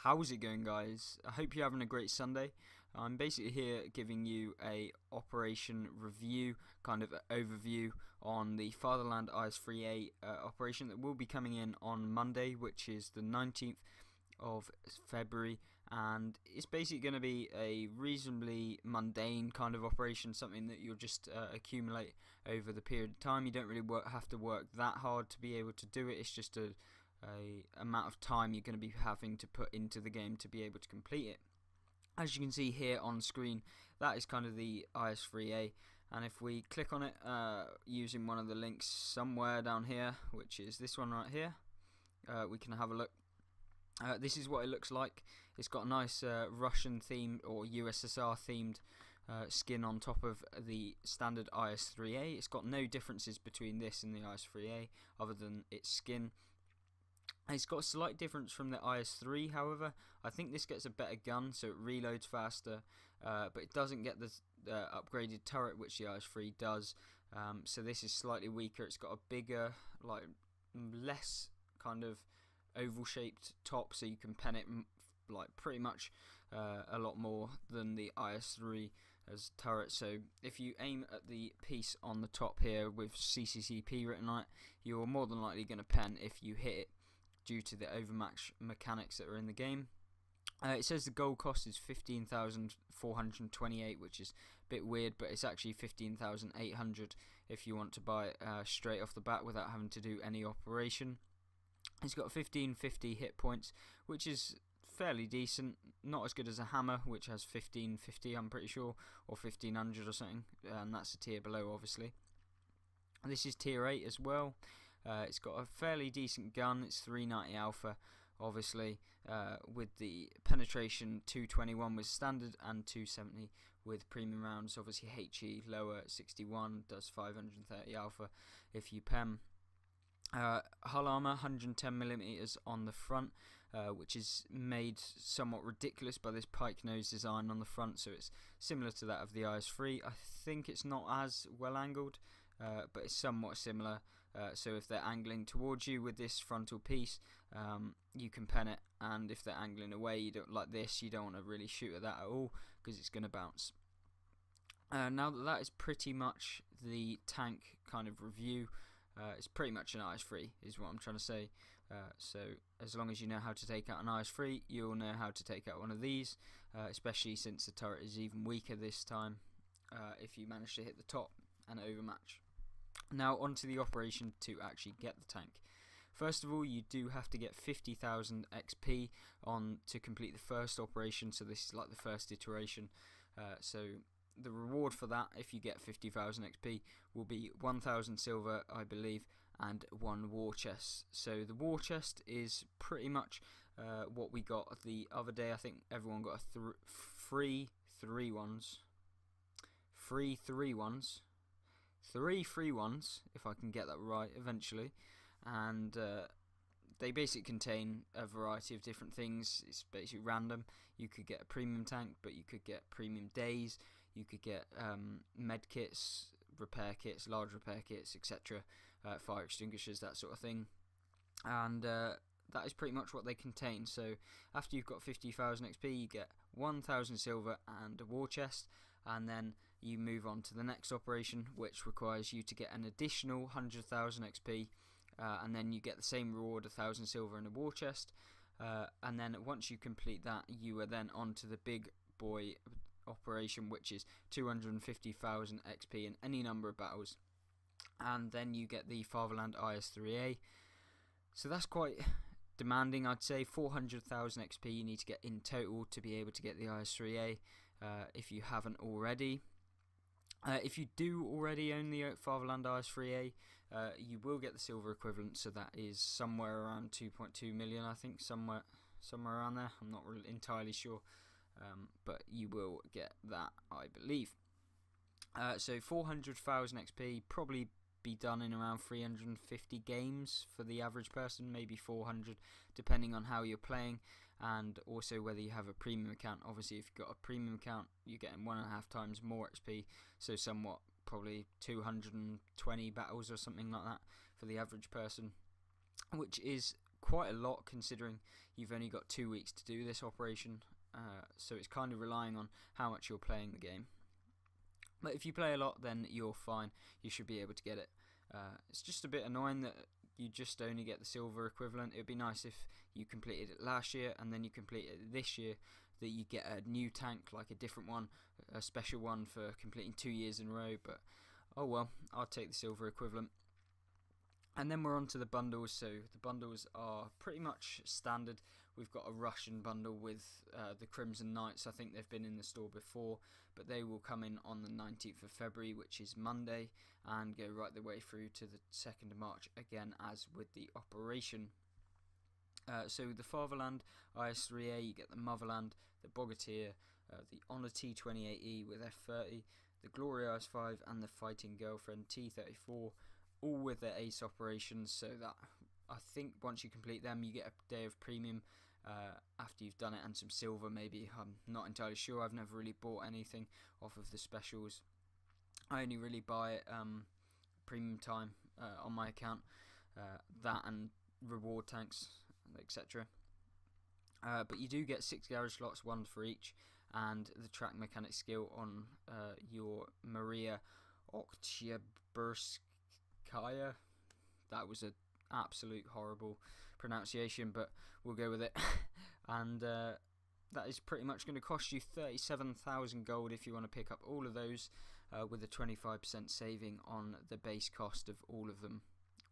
How's it going, guys? I hope you're having a great Sunday. I'm basically here giving you a operation review, kind of overview on the Fatherland IS-3A operation that will be coming in on Monday, which is the 19th of February, and it's basically going to be a reasonably mundane kind of operation, something that you'll just accumulate over the period of time. You don't really have to work that hard to be able to do it. It's just a amount of time you're going to be having to put into the game to be able to complete it. As you can see here on screen, that is kind of the IS-3A, and if we click on it using one of the links somewhere down here, which is this one right here, we can have a look. This is what it looks like. It's got a nice Russian themed or USSR themed skin on top of the standard IS-3A. It's got no differences between this and the IS-3A other than its skin. It's got a slight difference from the IS-3, however. I think this gets a better gun, so it reloads faster, but it doesn't get the upgraded turret, which the IS-3 does. So this is slightly weaker. It's got a bigger, less kind of oval-shaped top, so you can pen it pretty much a lot more than the IS-3 as turret. So if you aim at the piece on the top here with CCCP written on it, you're more than likely going to pen if you hit it, due to the overmatch mechanics that are in the game. It says the gold cost is 15,428, which is a bit weird, but it's actually 15,800 if you want to buy it straight off the bat without having to do any operation. It's got 1550 hit points, which is fairly decent. Not as good as a hammer, which has 1550, I'm pretty sure, or 1500 or something, and that's a tier below, obviously. This is tier 8 as well. It's got a fairly decent gun. It's 390 alpha, obviously, with the penetration 221 with standard and 270 with premium rounds. Obviously HE lower at 61, does 530 alpha if you PEM. Hull armor 110mm on the front, which is made somewhat ridiculous by this pike nose design on the front, so it's similar to that of the IS-3. I think it's not as well angled, but it's somewhat similar. So if they're angling towards you with this frontal piece, you can pen it, and if they're angling away, you don't like this, you don't want to really shoot at that at all because it's going to bounce. Now that is pretty much the tank kind of review. It's pretty much an IS-3 is what I'm trying to say. So as long as you know how to take out an IS-3, you'll know how to take out one of these, especially since the turret is even weaker this time if you manage to hit the top and overmatch. Now onto the operation to actually get the tank. First of all, you do have to get 50,000 XP on to complete the first operation, so this is like the first iteration. So the reward for that, if you get 50,000 XP, will be 1,000 silver, I believe, and 1 war chest. So the war chest is pretty much what we got the other day. I think everyone got a three free ones, if I can get that right eventually, and they basically contain a variety of different things. It's basically random. You could get a premium tank, but you could get premium days, you could get med kits, repair kits, large repair kits, etc., fire extinguishers, that sort of thing, and that is pretty much what they contain. So after you've got 50,000 XP, you get 1,000 silver and a war chest, and then you move on to the next operation, which requires you to get an additional 100,000 XP, and then you get the same reward, 1,000 silver and a war chest, and then once you complete that, you are then on to the big boy operation, which is 250,000 XP in any number of battles, and then you get the Fatherland IS-3A. So that's quite demanding, I'd say. 400,000 XP you need to get in total to be able to get the IS-3A, if you haven't already. If you do already own the Fatherland IS-3A, you will get the silver equivalent, so that is somewhere around 2.2 million, I think, somewhere around there. I'm not really entirely sure, but you will get that, I believe. So 400,000 XP, probably be done in around 350 games for the average person, maybe 400, depending on how you're playing, and also whether you have a premium account. Obviously, if you've got a premium account, you're getting 1.5 times more XP, so somewhat probably 220 battles or something like that for the average person, which is quite a lot considering you've only got 2 weeks to do this operation, so it's kind of relying on how much you're playing the game. But if you play a lot, then you're fine, you should be able to get it. It's just a bit annoying that you just only get the silver equivalent. It would be nice if you completed it last year and then you completed it this year, that you get a new tank, like a different one, a special one for completing 2 years in a row, but oh well, I'll take the silver equivalent. And then we're on to the bundles. So the bundles are pretty much standard. We've got a Russian bundle with the Crimson Knights. I think they've been in the store before, but they will come in on the 19th of February, which is Monday, and go right the way through to the 2nd of March, again as with the operation. So the Fatherland IS-3A, you get the Motherland, the Bogatyr, the Honor T28E with F30, the Glory IS-5, and the Fighting Girlfriend T34, all with their ace operations, so that I think once you complete them you get a day of premium after you've done it, and some silver maybe. I'm not entirely sure, I've never really bought anything off of the specials. I only really buy it premium time on my account, that and reward tanks, etc. But you do get 6 garage slots, 1 for each, and the track mechanic skill on your Maria Oktyabrskaya. That was an absolute horrible pronunciation, but we'll go with it. And that is pretty much going to cost you 37,000 gold if you want to pick up all of those, with a 25% saving on the base cost of all of them,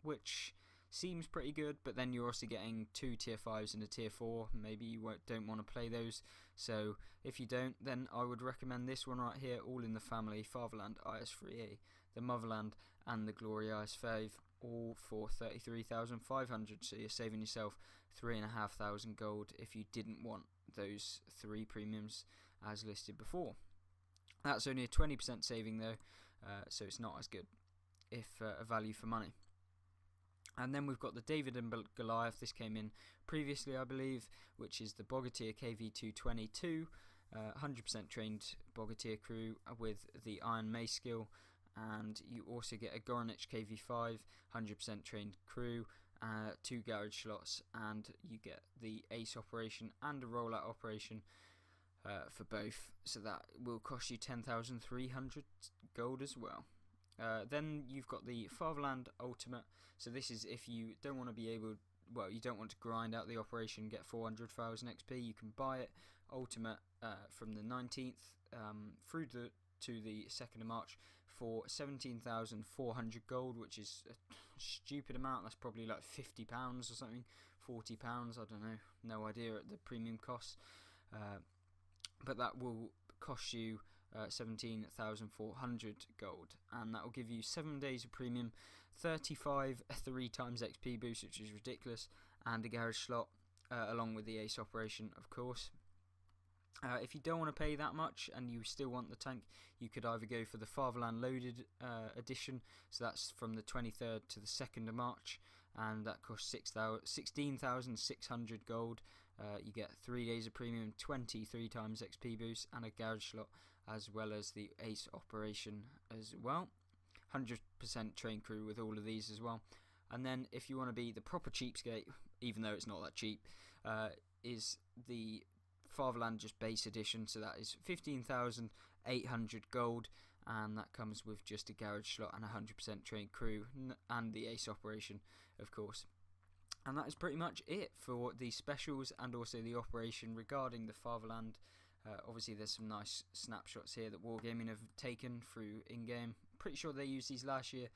which seems pretty good. But then you're also getting 2 tier 5s and a tier 4. Maybe you don't want to play those, so if you don't, then I would recommend this one right here, all in the family: Fatherland IS-3A, the Motherland, and the Glory IS-5, all for 33,500. So you're saving yourself 3,500 gold if you didn't want those 3 premiums as listed before. That's only a 20% saving though, so it's not as good, if a value for money. And then we've got the David and Goliath. This came in previously, I believe, which is the Bogatyr KV222, 100% trained Bogatyr crew with the Iron Mace skill, and you also get a Goranich KV5, 100% trained crew, 2 garage slots, and you get the ace operation and a rollout operation for both, so that will cost you 10,300 gold as well. Then you've got the Fatherland Ultimate. So this is if you don't want to be able, well, you don't want to grind out the operation, get 400,000 XP, you can buy it Ultimate from the 19th through to the 2nd of March for 17,400 gold, which is a stupid amount. That's probably like £50 or something, £40, I don't know, no idea at the premium costs. But that will cost you 17,400 gold, and that will give you 7 days of premium, 35 3 times XP boost, which is ridiculous, and a garage slot along with the ace operation, of course. If you don't want to pay that much and you still want the tank, you could either go for the Fatherland Loaded edition, so that's from the 23rd to the 2nd of March, and that costs 16,600 gold. You get 3 days of premium, 23 times XP boost, and a garage slot, as well as the ace operation as well. 100% train crew with all of these as well. And then if you want to be the proper cheapskate, even though it's not that cheap, is the Fatherland just base edition. So that is 15,800 gold, and that comes with just a garage slot and 100% train crew, and the ace operation, of course. And that is pretty much it for the specials and also the operation regarding the Fatherland. Obviously there's some nice snapshots here that Wargaming have taken through in-game. Pretty sure they used these last year.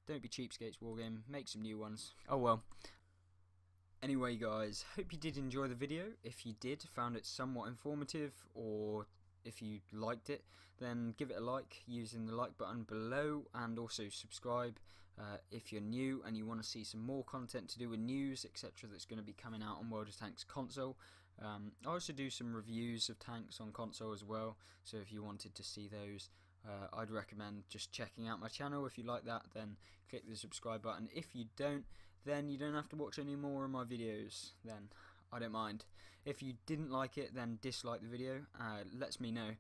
Don't be cheapskates, Wargaming. Make some new ones. Oh well. Anyway guys, hope you did enjoy the video. If you did, found it somewhat informative, or if you liked it, then give it a like using the like button below, and also subscribe if you're new and you want to see some more content to do with news, etc. that's going to be coming out on World of Tanks console. I also do some reviews of tanks on console as well, so if you wanted to see those, I'd recommend just checking out my channel. If you like that, then click the subscribe button. If you don't, then you don't have to watch any more of my videos, then I don't mind. If you didn't like it, then dislike the video. Lets me know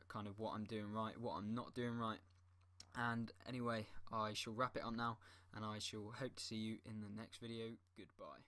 kind of what I'm doing right, what I'm not doing right. And anyway, I shall wrap it up now, and I shall hope to see you in the next video. Goodbye.